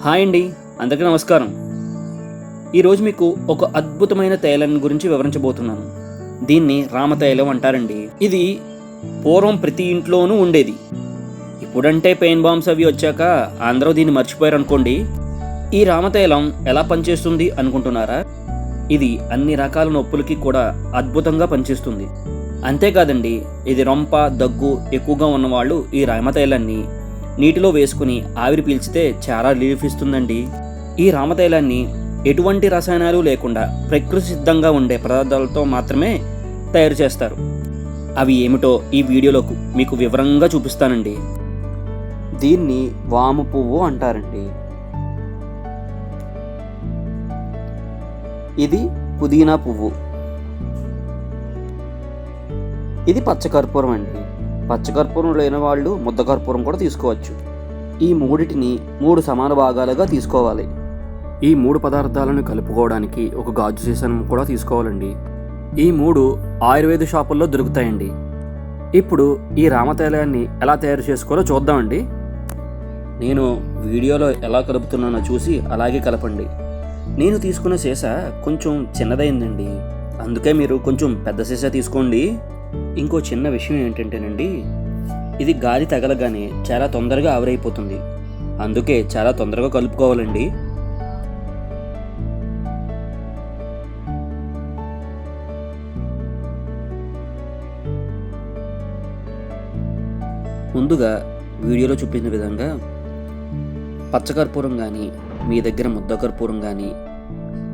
Hi అండి, అందరికీ నమస్కారం. ఈరోజు మీకు ఒక అద్భుతమైన తైలం గురించి వివరించబోతున్నాను. దీన్ని రామతైలం అంటారండి. ఇది పూర్వం ప్రతి ఇంట్లోనూ ఉండేది. ఇప్పుడంటే పెయిన్ బాంబ్స్ అవి వచ్చాక అందరూ దీన్ని మర్చిపోయారు అనుకోండి. ఈ రామతైలం ఎలా పనిచేస్తుంది అనుకుంటున్నారా? ఇది అన్ని రకాల నొప్పులకి కూడా అద్భుతంగా పనిచేస్తుంది. అంతేకాదండి, ఇది రొంప దగ్గు ఎక్కువగా ఉన్నవాళ్ళు ఈ రామతైలాన్ని నీటిలో వేసుకుని ఆవిరి పీల్చితే చాలా రిలీఫ్ ఇస్తుందండి. ఈ రామతైలాన్ని ఎటువంటి రసాయనాలు లేకుండా ప్రకృతి సిద్ధంగా ఉండే పదార్థాలతో మాత్రమే తయారు చేస్తారు. అవి ఏమిటో ఈ వీడియోలో మీకు వివరంగా చూపిస్తానండి. దీన్ని వాము పువ్వు అంటారండి. ఇది పుదీనా పువ్వు. ఇది పచ్చకర్పూరం అండి. పచ్చకర్పూరం లేని వాళ్ళు ముద్ద కర్పూరం కూడా తీసుకోవచ్చు. ఈ మూడిటిని 3 సమాన భాగాలుగా తీసుకోవాలి. ఈ 3 పదార్థాలను కలుపుకోవడానికి ఒక గాజు సీసాను కూడా తీసుకోవాలండి. ఈ 3 ఆయుర్వేద షాపుల్లో దొరుకుతాయండి. ఇప్పుడు ఈ రామతైలాన్ని ఎలా తయారు చేసుకోవాలో చూద్దామండి. నేను వీడియోలో ఎలా కలుపుతున్నానో చూసి అలాగే కలపండి. నేను తీసుకున్న సీసా కొంచెం చిన్నదైందండి, అందుకే మీరు కొంచెం పెద్ద సీసా తీసుకోండి. ఇంకో చిన్న విషయం ఏంటంటేనండి, ఇది గాలి తగలగానే చాలా తొందరగా ఆవిరైపోతుంది. అందుకే చాలా తొందరగా కలుపుకోవాలండి. ముందుగా వీడియోలో చూపిన విధంగా పచ్చకర్పూరం కానీ మీ దగ్గర ముద్ద కర్పూరం కానీ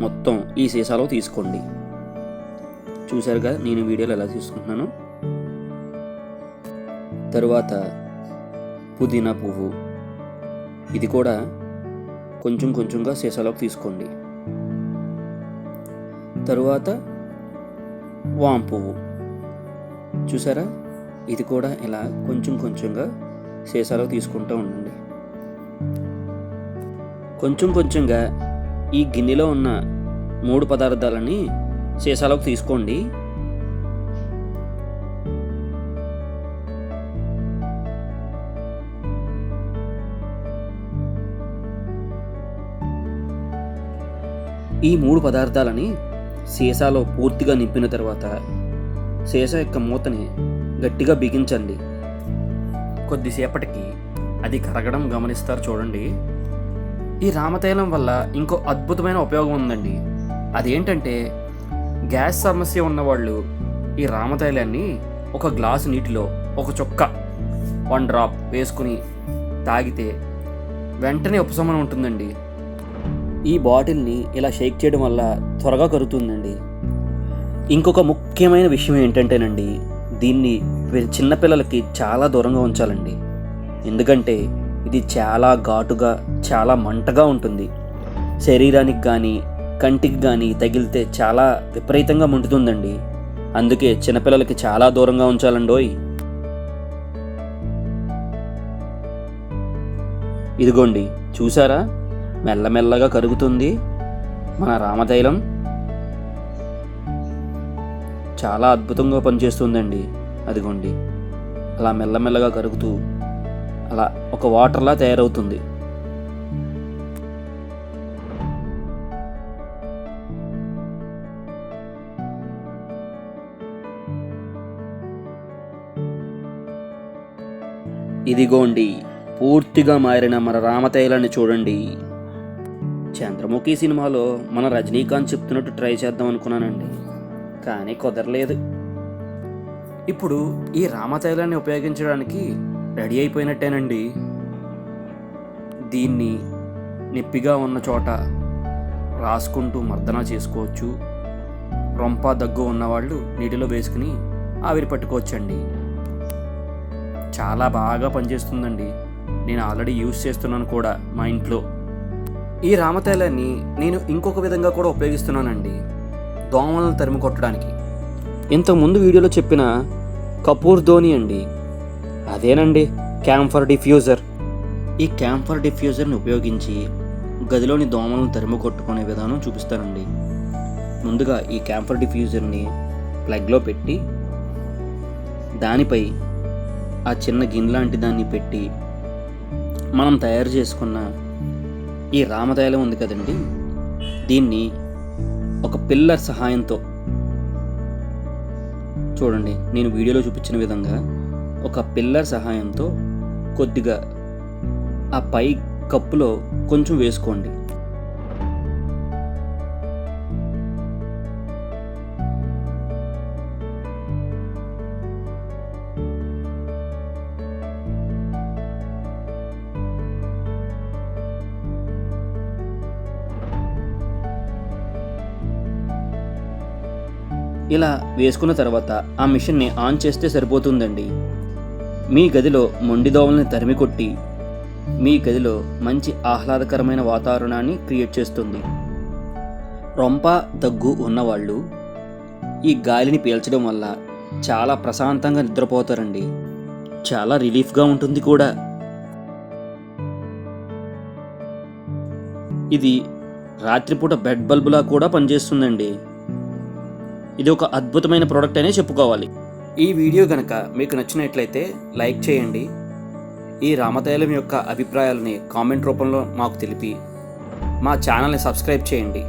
మొత్తం ఈ సీసాలో తీసుకోండి. చూసారుగా నేను వీడియోలో ఎలా తీసుకుంటున్నాను. తరువాత పుదీనా పువ్వు, ఇది కూడా కొంచెం కొంచెంగా సీసాలోకి తీసుకోండి. తరువాత వాము పువ్వు, చూసారా, ఇది కూడా ఇలా కొంచెం కొంచెంగా సీసాలోకి తీసుకుంటూ ఉండండి. కొంచెం కొంచెంగా ఈ గిన్నెలో ఉన్న 3 పదార్థాలని సీసాలోకి తీసుకోండి. ఈ 3 పదార్థాలని సీసాలో పూర్తిగా నింపిన తర్వాత సీసా యొక్క మూతని గట్టిగా బిగించండి. కొద్దిసేపటికి అది కరగడం గమనిస్తారు చూడండి. ఈ రామతైలం వల్ల ఇంకో అద్భుతమైన ఉపయోగం ఉందండి. అదేంటంటే, గ్యాస్ సమస్య ఉన్నవాళ్ళు ఈ రామతైలాన్ని ఒక గ్లాసు నీటిలో ఒక చుక్క 1 డ్రాప్ వేసుకుని తాగితే వెంటనే ఉపశమనం ఉంటుందండి. ఈ బాటిల్ని ఇలా షేక్ చేయడం వల్ల త్వరగా కరుగుతుందండి. ఇంకొక ముఖ్యమైన విషయం ఏంటంటేనండి, దీన్ని చిన్నపిల్లలకి చాలా దూరంగా ఉంచాలండి. ఎందుకంటే ఇది చాలా ఘాటుగా, చాలా మంటగా ఉంటుంది. శరీరానికి కానీ కంటికి కానీ తగిలితే చాలా విపరీతంగా మండుతుందండి. అందుకే చిన్నపిల్లలకి చాలా దూరంగా ఉంచాలండోయ్. ఇదిగోండి, చూసారా, మెల్లమెల్లగా కరుగుతుంది మన రామతైలం. చాలా అద్భుతంగా పనిచేస్తుందండి. అదిగోండి, అలా మెల్లమెల్లగా కరుగుతూ అలా ఒక వాటర్లా తయారవుతుంది. ఇదిగోండి, పూర్తిగా మారిన మన రామతైలాన్ని చూడండి. చంద్రముఖి సినిమాలో మన రజనీకాంత్ చెప్తున్నట్టు ట్రై చేద్దాం అనుకున్నానండి, కానీ కుదరలేదు. ఇప్పుడు ఈ రామతైలాన్ని ఉపయోగించడానికి రెడీ అయిపోయినట్టేనండి. దీన్ని నొప్పిగా ఉన్న చోట రాసుకుంటూ మర్దన చేసుకోవచ్చు. రొంప దగ్గు ఉన్నవాళ్ళు నీటిలో వేసుకుని ఆవిరి పట్టుకోవచ్చండి. చాలా బాగా పనిచేస్తుందండి. నేను ఆల్రెడీ యూజ్ చేస్తున్నాను కూడా మా ఇంట్లో. ఈ రామతైలాన్ని నేను ఇంకొక విధంగా కూడా ఉపయోగిస్తున్నానండి, దోమలను తరిమి కొట్టడానికి. ఇంతకుముందు వీడియోలో చెప్పిన కపూర్ ధోని అండి, అదేనండి క్యాంఫర్ డిఫ్యూజర్. ఈ క్యాంఫర్ డిఫ్యూజర్ని ఉపయోగించి గదిలోని దోమలను తరిమి కొట్టుకునే విధానం చూపిస్తానండి. ముందుగా ఈ క్యాంఫర్ డిఫ్యూజర్ని ప్లగ్లో పెట్టి దానిపై ఆ చిన్న గిన్నె లాంటి దాన్ని పెట్టి మనం తయారు చేసుకున్న ఈ రామతైలం ఉంది కదండి, దీన్ని ఒక పిల్లర్ సహాయంతో, చూడండి నేను వీడియోలో చూపించిన విధంగా ఒక పిల్లర్ సహాయంతో కొద్దిగా ఆ పై కప్పులో కొంచెం వేసుకోండి. ఇలా వేసుకున్న తర్వాత ఆ మిషన్ని ఆన్ చేస్తే సరిపోతుందండి. మీ గదిలో మొండి దోమల్ని తరిమి కొట్టి మీ గదిలో మంచి ఆహ్లాదకరమైన వాతావరణాన్ని క్రియేట్ చేస్తుంది. రొంప దగ్గు ఉన్నవాళ్ళు ఈ గాలిని పీల్చడం వల్ల చాలా ప్రశాంతంగా నిద్రపోతారండి. చాలా రిలీఫ్గా ఉంటుంది కూడా. ఇది రాత్రిపూట బెడ్ బల్బులా కూడా పనిచేస్తుందండి. ఇది ఒక అద్భుతమైన ప్రోడక్ట్ అనే చెప్పుకోవాలి. ఈ వీడియో కనుక మీకు నచ్చినట్లయితే లైక్ చేయండి. ఈ రామతైలం యొక్క అభిప్రాయాలని కామెంట్ రూపంలో మాకు తెలిపి మా ఛానల్ని సబ్స్క్రైబ్ చేయండి.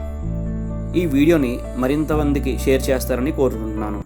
ఈ వీడియోని మరింత మందికి షేర్ చేస్తారని కోరుకుంటున్నాను.